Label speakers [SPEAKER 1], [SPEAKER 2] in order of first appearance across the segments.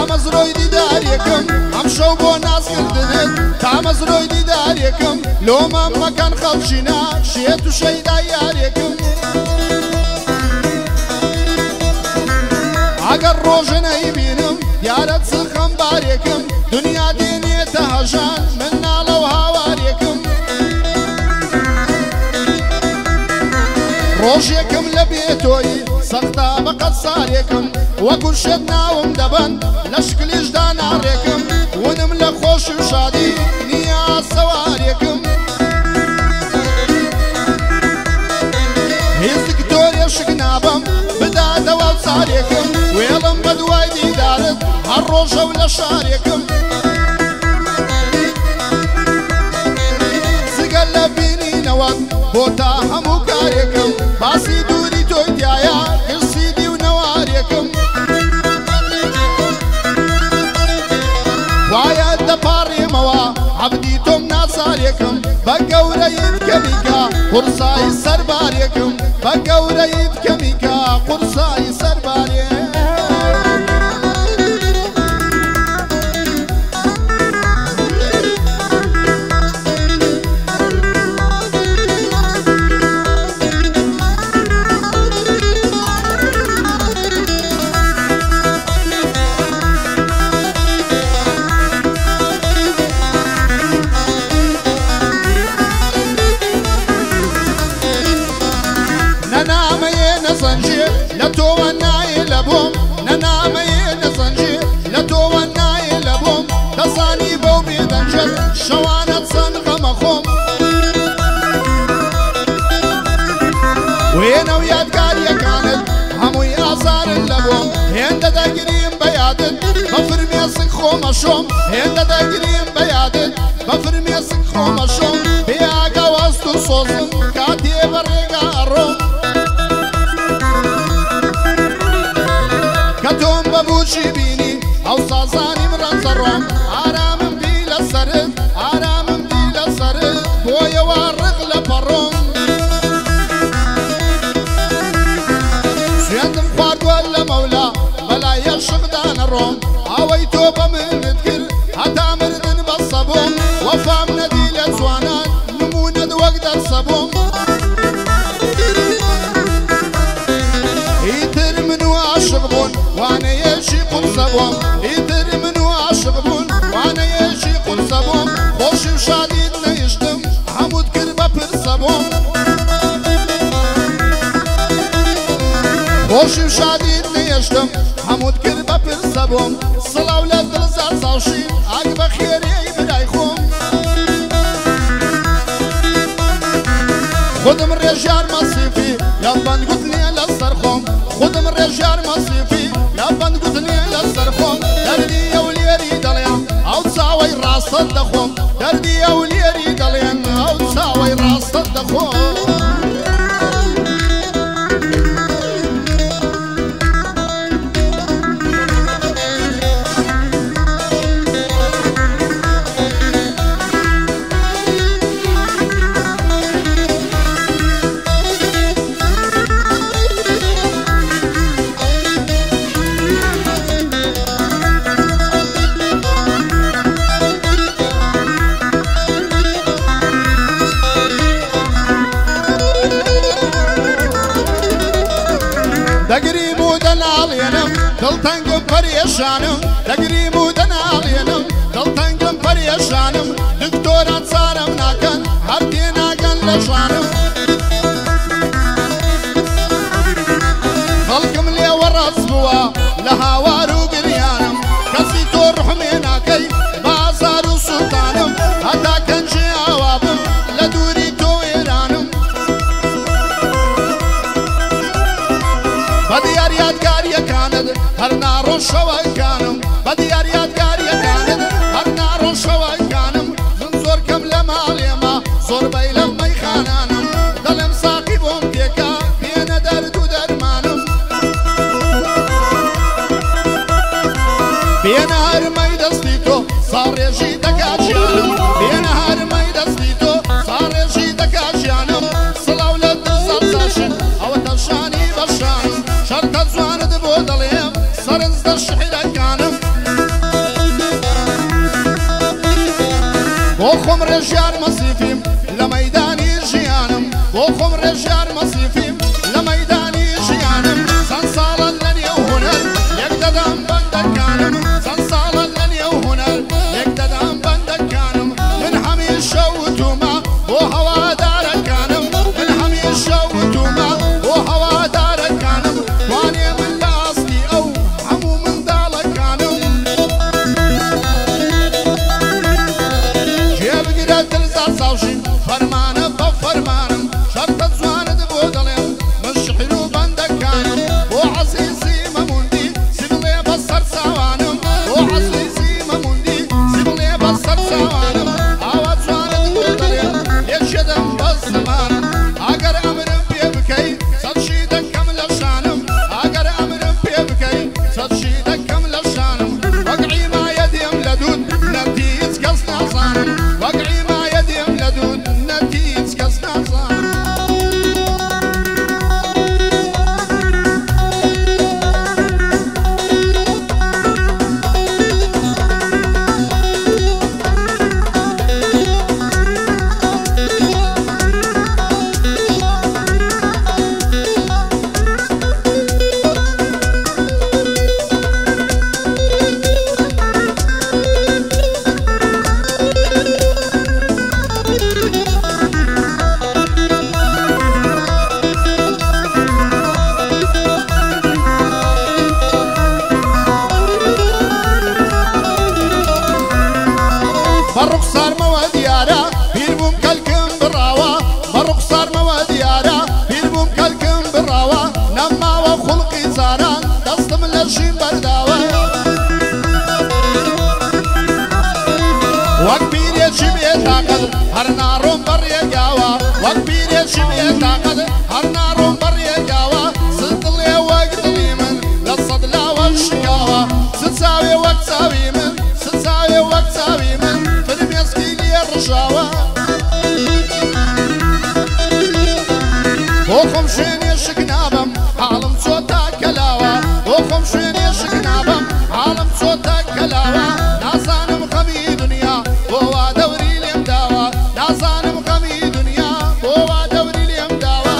[SPEAKER 1] تامزروي ديداريكم امشو بو ناس كردنت تامزروي ديداريكم لو ما كان خلشنا شيتو شيدا ياريكم اگر روجنا يبينم يارت سخم باريكم دنيا ديني تهجان منا لو هواريكم روجيكم لبيتوي سختا بقد صاريكم وكل شدنا ومدبن لشكل جدان عليكم ونملى خوش وشادي نيا سواريكم هزك دوري شكنابم بدا دواب صاريكم ويلم بدواي ديدارت هالروجة ولا شاريكم سقل بيني نوات بوتا همو كاريكم باسي دوري تويتيايا قصيدي ونواريكم وايا الدباري موا عبديتم ناصاريكم بقورا يدكميكا قرصاي سرباريكم بقورا يدكميكا قرصاي سرباريكم لتواناي لبوم ننامي نصنجي لتواناي لبوم تصاني بو بيدنجل شوانت صنغ مخوم وين وياد قارية كانت هموي آثار اللبوم هند داقريم بيادت بفرمي سخو مشوم هند داقريم بيادت بفرمي سخو مشوم بياقا وستو صوصن كاتي بريقا الروم كتوم ببوشي بيني أو صازاني مران زروم آرام بيلا سرد آرام بيلا سرد بويا وارغ لبروم سيادم خوارد ولا مولا بلا يشغدان الروم اويتو بمن تكر حتى مردن بالصبوم وفام نديلة زوانان نمونا دوقت الصبوم يتر منو عشقبون وانا يشي قل صبوم يتر منو عشقبون وانا يشي قل صبوم خوش وشاديدنا يشتم حمود كربا بر صبوم خوش وشاديدنا يشتم حمود كربا بر صبوم صلاة ولاد الزار صوشين عقب خيري بدايخوم خدم الرجال مصيفي لبن قتني للصرخوم خدم الرجال مصيفي لبن قتني للصرخوم دردي يا وليري دليان او تساوي راس الدخوم دردي يا وليري دليان او تساوي راس الدخوم دقريبو دنالينم دلتنقم بريشانم دقريبو دنالينم دلتنقم بريشانم دكتورات صارم ناكن هردينا كن لشانم خلقم لي ورا صبوا لها وارو قريانم كسي تروح مناكي بازار سلطانم هدا كان جوابم لدوري تو ايرانم بديار يادقارية كانت هر نارو شوي كانم بديار يادقارية كانت هر نارو شوي كانم زنزور كم لماليما زور بيلم ميخانانم دلم ساقبهم ديكا بين درد ودرمانم بين هر ميدستيتو صار يجي دكاجيانم بين هر ميدستيتو صار يجي دكاجيانم صلاة ولد الزرزاشن او تشاني بشانم شرط الزوان دبو دليم صرنز الشحيرة كانم خۆم ڕێژیار مەسیفیم لە مەیدانی ژیانم بۆ خۆم ڕێژیار مەسیفیم لە مەیدانی ژیانم چەند ساڵە لە نێو هونەر یەک دەدام بەندەکانم چەند ساڵە لە نێو هونەر یەک دەدام بەندەکانم من هەمیشە وتومە بۆ هەوادارەکانم من هەمیشە وتومە بۆ هەوادارەکانم وانێ من لە ئاستی ئەو هەموو منداڵەکانم گوێبگرە دڵزا چاوژین فەرمانە بە فەرمانم شەرتە جوانت بۆ دەڵێم من شعر و بەندەکانم بۆ عەزیزی مەموندی سی بڵێ بە سەر چاوانم بۆ عەزیزی مەموندی سی بڵێ بە سەر چاوانم ئاوا جوانت بۆ دەڵێم لێشێدەم بە زمانم ئەگەر ئەمرم پێ بکەی چەندشی دەکەم لە شانم ئەگەر ئەمرم پێ بکەی چەندشی دەکەم لە شانم وەگعی مایە دێم لە دوود نەتی هیچ کەس نازانم وەگعی مایە دێم لە دوود نەتی هیچ کەس نازانم بەڕوخسار مەوە دیارە پیر بووم کەلکم بڕاوە بەڕوخسار مەوە دیارە پیر بووم کەلکم بڕاوە نەماوە خوڵقی زاران دەستم لە ژین بەرداوە وەک پیرێکی بێتاقەت هەر ناڕۆم بەڕێگاوە وەک پیرێکی بێتاقەت هەر ناڕۆم بەڕێگاوە سدڵێ وەک دڵی من لە سەد لاوە شکاوە سچاوێ وەک چاوی من سچاوێ وەک چاوی من فرمێسکی لێ ڕژاوە بۆ خۆم شوێنێ شک نابم حاڵم چۆتە کەلاوە بۆ خۆم شوێنێ شک نابم حاڵم چۆتە کەلاوە نازانم غەمی دنیا بۆ وا دەوری لێم داوە نازانم غەمی دنیا بۆ وا دەوری لێم داوە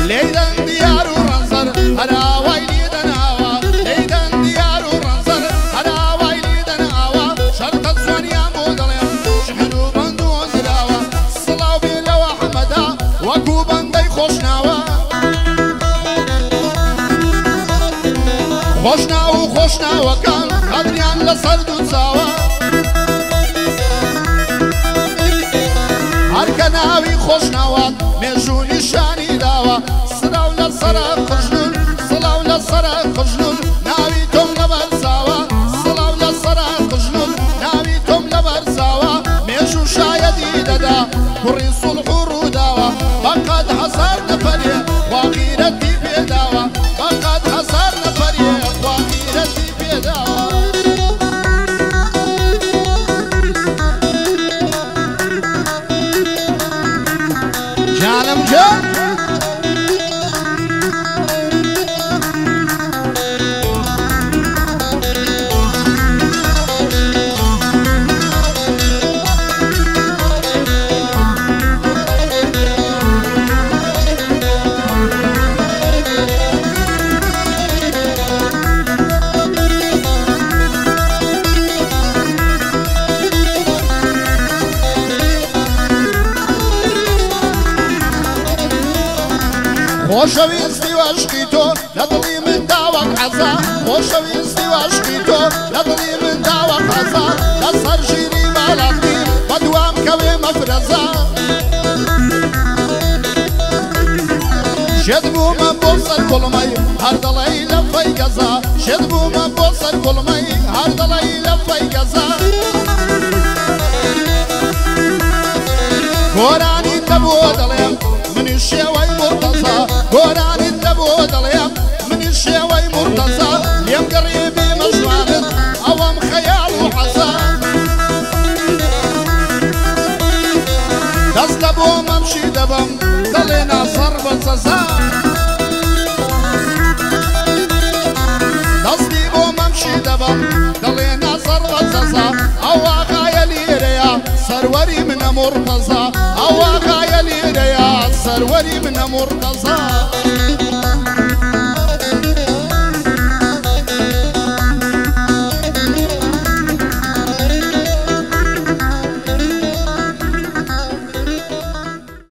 [SPEAKER 1] لێدەن دیار و ڕەنزەر هەراوای لێدەناوە لێدەن دیار و ڕەنزەر هەراوای لێدەناوە شەرتە جوانیان بۆ دەڵێم شعر و بەند و ئەنراوە سڵاو بێ لەوە حەمەدا وەکو بەندەی خۆشناوە خۆشناو و خۆشناوەکان قەدریان لەسەر دوو چاوە هەرکە ناوی خۆشناوات مێژوو نیشانی داوە سلااو لە سەرە خژنون سڵاو لە سەرە خژنون ناوی تۆم لەبەر چاوە سڵاو لە سەرە خژنون ناوی تۆم لەبەر چاوە مێژوو شایەتی دەدا کوڕی سوڵح و ڕووداوە بەقەد هەزار نەفەرێ وا غیرەتی پێداوە بەقەد هەزار نەفەرێ وا غیرەتی پێداوە جانم جان خۆشەویستی وەشکی تۆ لە دڵی من داوەک حەزا خۆشەویستی وەشکی تۆ لە دڵی من داوەک حەزا لەسەر ژیری باڵاقی بەدوام کەوێ مەفرەزا شێت بوومە بۆ سەر گوڵمەی هەر دەڵێی لە فەی گەزا شێت بوومە بۆ سەر گوڵمەی هەر دەڵێی لە فەی گەزا گۆرانیت لە بۆ دەڵێم منی شێوەی مرتەزا گۆرانیت لە بۆ دەڵێم منی شێوەی مرتەزا لێم گەڕێ بێ مەژوانت ئەوەم خەیاڵ و حەزا دەست لە بۆ مەمشی دەبم دەڵێ ناسەر بە سەزا دەستی بۆ مەمشی دەبم دەڵێ ناسەر بە سروري من مرتضى أو غاية لي رياض سروري من مرتضى